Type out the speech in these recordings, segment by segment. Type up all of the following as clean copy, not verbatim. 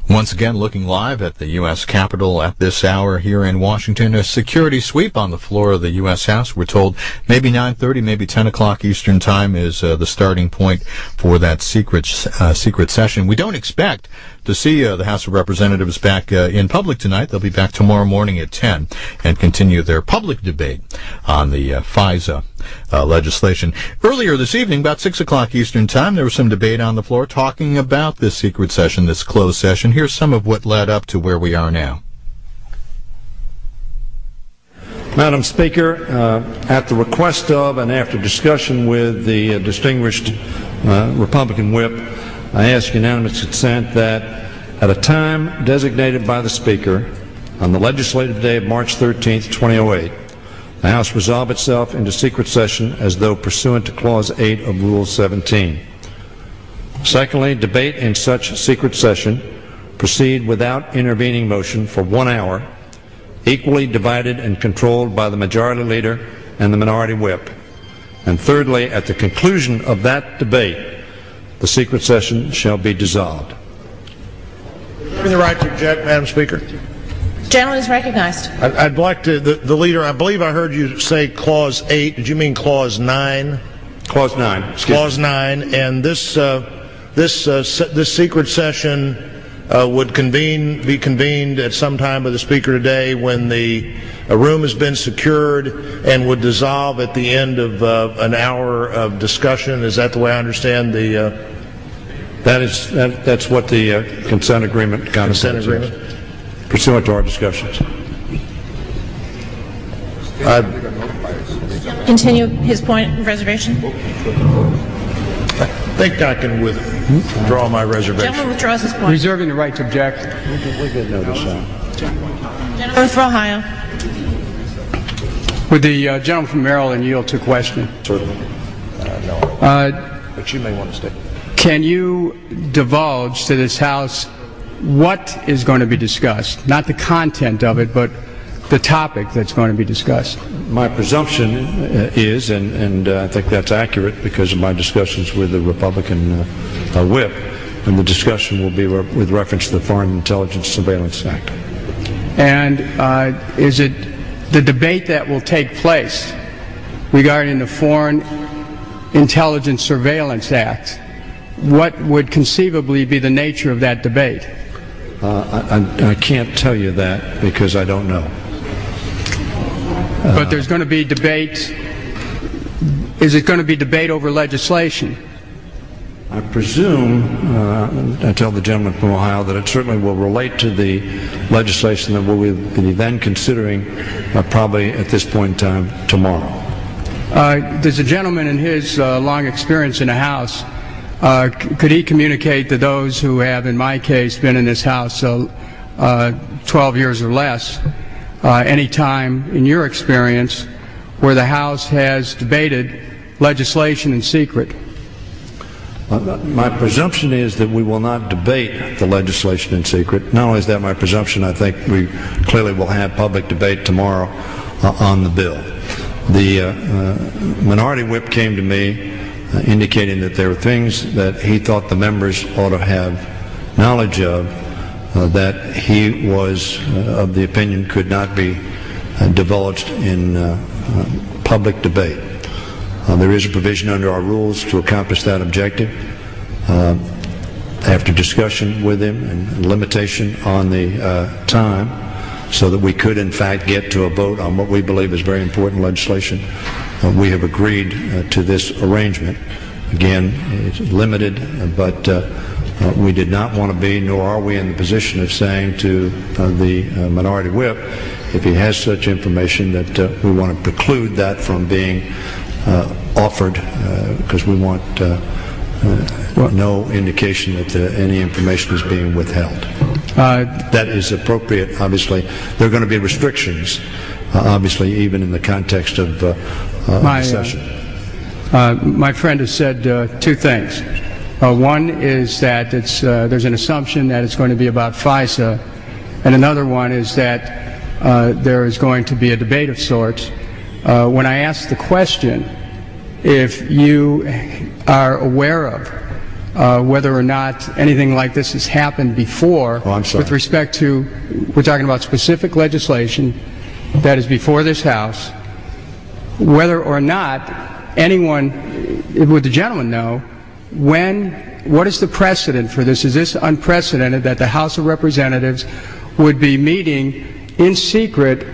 Once again, looking live at the U.S. Capitol at this hour here in Washington. A security sweep on the floor of the U.S. House. We're told maybe 9:30, maybe 10 o'clock Eastern Time is the starting point for that secret session. We don't expect to see the House of Representatives back in public tonight. They'll be back tomorrow morning at 10 and continue their public debate on the FISA legislation. Earlier this evening, about 6 o'clock Eastern Time, there was some debate on the floor talking about this secret session, this closed session. Here's some of what led up to where we are now. Madam Speaker, at the request of and after discussion with the distinguished Republican whip, I ask unanimous consent that at a time designated by the Speaker on the legislative day of March 13th, 2008, the House resolve itself into secret session as though pursuant to Clause 8 of Rule 17. Secondly, debate in such secret session proceed without intervening motion for 1 hour, equally divided and controlled by the Majority Leader and the Minority Whip. And thirdly, at the conclusion of that debate, the secret session shall be dissolved. Reserving the right to object, Madam Speaker. Gentleman is recognized. I'd like to, the Leader, I believe I heard you say Clause 8. Did you mean Clause 9? Clause 9. Clause 9. And this secret session would be convened at some time by the Speaker today when the room has been secured and would dissolve at the end of an hour of discussion. Is that the way I understand the... That's what the consent agreement contemplates. Consent agreement? Pursuant to our discussions. Continue his point of reservation. I think I can withdraw my reservation. Gentleman withdraws his point. Reserving the right to object. We get notice. Gentleman for Ohio. Would the gentleman from Maryland yield to question? Certainly. No. But you may want to stay. Can you divulge to this House what is going to be discussed? Not the content of it, but the topic that's going to be discussed. My presumption is, and I think that's accurate because of my discussions with the Republican whip, and the discussion will be with reference to the Foreign Intelligence Surveillance Act. And is it the debate that will take place regarding the Foreign Intelligence Surveillance Act? What would conceivably be the nature of that debate? I can't tell you that because I don't know. But there's going to be debate. Is it going to be debate over legislation? I presume, I tell the gentleman from Ohio, that it certainly will relate to the legislation that we'll be then considering probably at this point in time tomorrow. Does the gentleman in his long experience in the House, could he communicate to those who have, in my case, been in this House 12 years or less, any time in your experience where the House has debated legislation in secret? My presumption is that we will not debate the legislation in secret. Not only is that my presumption, I think we clearly will have public debate tomorrow on the bill. The Minority Whip came to me indicating that there were things that he thought the members ought to have knowledge of that he was of the opinion could not be divulged in public debate. There is a provision under our rules to accomplish that objective. After discussion with him and limitation on the time, so that we could in fact get to a vote on what we believe is very important legislation, we have agreed to this arrangement. Again, it's limited, but we did not want to be, nor are we in the position of saying to the Minority Whip, if he has such information, that we want to preclude that from being offered, because we want no indication that any information is being withheld. That is appropriate, obviously. There are going to be restrictions, obviously, even in the context of the session. My friend has said two things. One is that there's an assumption that it's going to be about FISA, and another one is that there is going to be a debate of sorts. When I asked the question, if you are aware of whether or not anything like this has happened before. Oh, I'm sorry. With respect to, we're talking about specific legislation that is before this House, whether or not anyone, would the gentleman know, what is the precedent for this? Is this unprecedented that the House of Representatives would be meeting in secret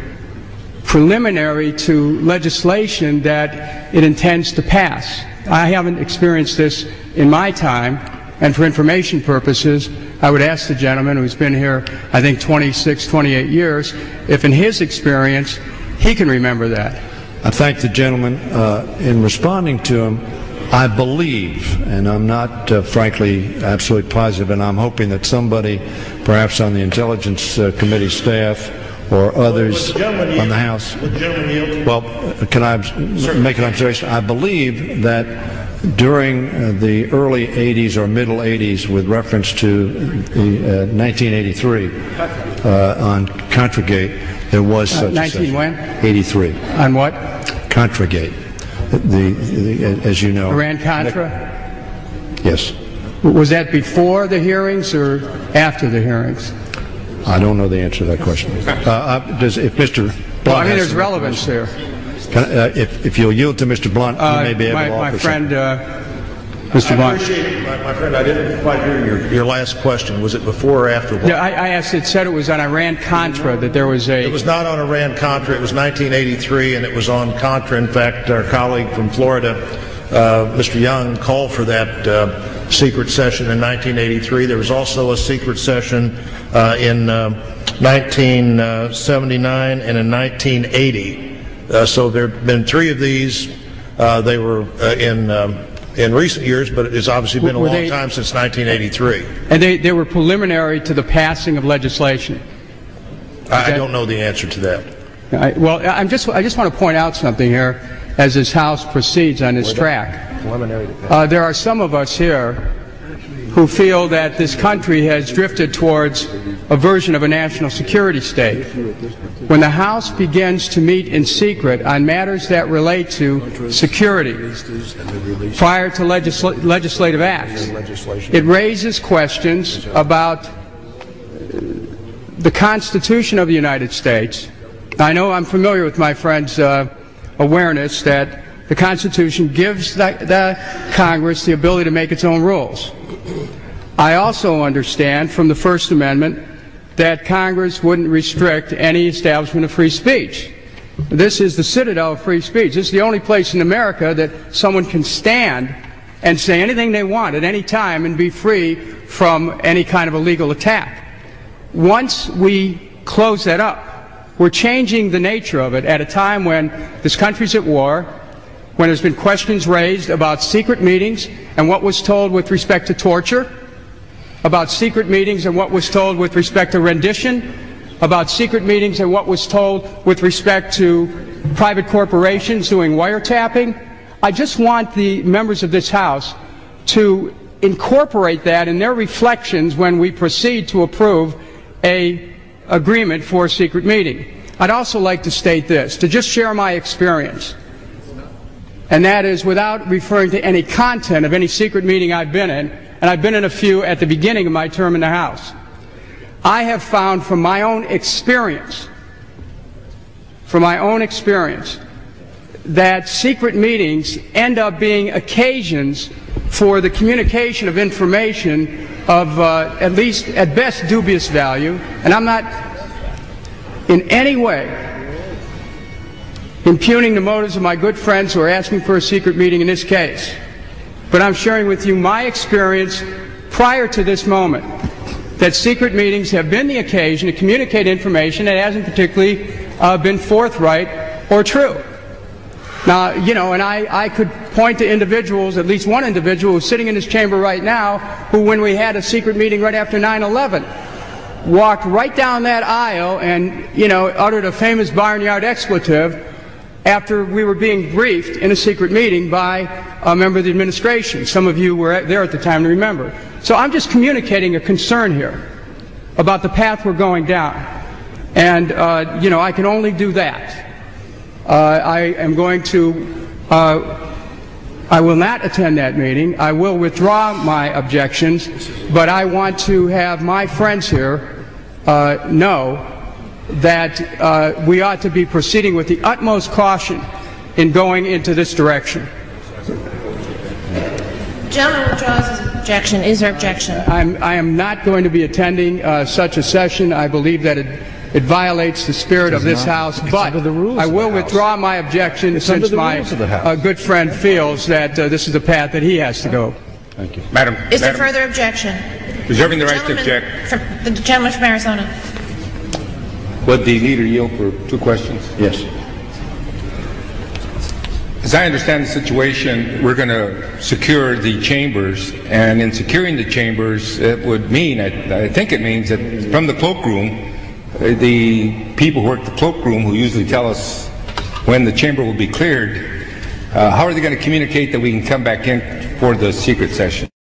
preliminary to legislation that it intends to pass? I haven't experienced this in my time, and for information purposes, I would ask the gentleman who's been here, I think, 26, 28 years, if in his experience he can remember that. I thank the gentleman. In responding to him, I believe, and I'm not frankly absolutely positive, and I'm hoping that somebody, perhaps on the Intelligence Committee staff or others on the House, well, can I make an observation? I believe that during the early 80s or middle 80s, with reference to the 1983 on Contragate, there was such 19 a when? 83. On what? Contragate. As you know. Iran-Contra? Yes. Was that before the hearings or after the hearings? I don't know the answer to that question. If Mr. Blunt Well, I mean, there's relevance there. If you'll yield to Mr. Blunt, you may be able to offer my friend, Mr. Blunt. My friend, I didn't quite hear your last question. Was it before or after what? Yeah, I asked, it said it was on Iran-Contra, that there was a... It was not on Iran-Contra. It was 1983, and it was on Contra. In fact, our colleague from Florida, Mr. Young, called for that secret session in 1983. There was also a secret session in 1979 and in 1980. So there have been three of these. They were in recent years, but it's obviously been a long time since 1983. And they were preliminary to the passing of legislation. I don't know the answer to that. Well, I just want to point out something here as this House proceeds on this track. There are some of us here who feel that this country has drifted towards a version of a national security state. When the House begins to meet in secret on matters that relate to security prior to legislative acts, it raises questions about the Constitution of the United States. I know I'm familiar with my friend's awareness that the Constitution gives the Congress the ability to make its own rules. I also understand from the First Amendment that Congress wouldn't restrict any establishment of free speech. This is the citadel of free speech. This is the only place in America that someone can stand and say anything they want at any time and be free from any kind of illegal attack. Once we close that up, we're changing the nature of it at a time when this country's at war, when there's been questions raised about secret meetings and what was told with respect to torture, about secret meetings and what was told with respect to rendition, about secret meetings and what was told with respect to private corporations doing wiretapping. I just want the members of this House to incorporate that in their reflections when we proceed to approve an agreement for a secret meeting. I'd also like to state this, to just share my experience, and that is without referring to any content of any secret meeting I've been in, and I've been in a few at the beginning of my term in the House. I have found from my own experience, that secret meetings end up being occasions for the communication of information of at least, at best, dubious value, and I'm not in any way impugning the motives of my good friends who are asking for a secret meeting in this case. But I'm sharing with you my experience prior to this moment, that secret meetings have been the occasion to communicate information that hasn't particularly been forthright or true. Now, you know, and I could point to individuals, at least one individual who's sitting in this chamber right now, who when we had a secret meeting right after 9/11, walked right down that aisle and, you know, uttered a famous barnyard expletive after we were being briefed in a secret meeting by a member of the administration. Some of you were there at the time to remember. So I'm just communicating a concern here about the path we're going down. And, you know, I can only do that. I am going to I will not attend that meeting. I will withdraw my objections, but I want to have my friends here know that we ought to be proceeding with the utmost caution in going into this direction. The gentleman withdraws his objection. Is there objection? I am not going to be attending such a session. I believe that it violates the spirit of this House, but I will withdraw my objection since my good friend feels that this is the path that he has to go. Thank you. Madam. Is there further objection? Reserving the right to object. The gentleman from Arizona. Would the leader yield for 2 questions? Yes. As I understand the situation, we're going to secure the chambers, and in securing the chambers, it would mean, I think it means that from the cloakroom, the people who work the cloakroom, who usually tell us when the chamber will be cleared, how are they going to communicate that we can come back in for the secret session?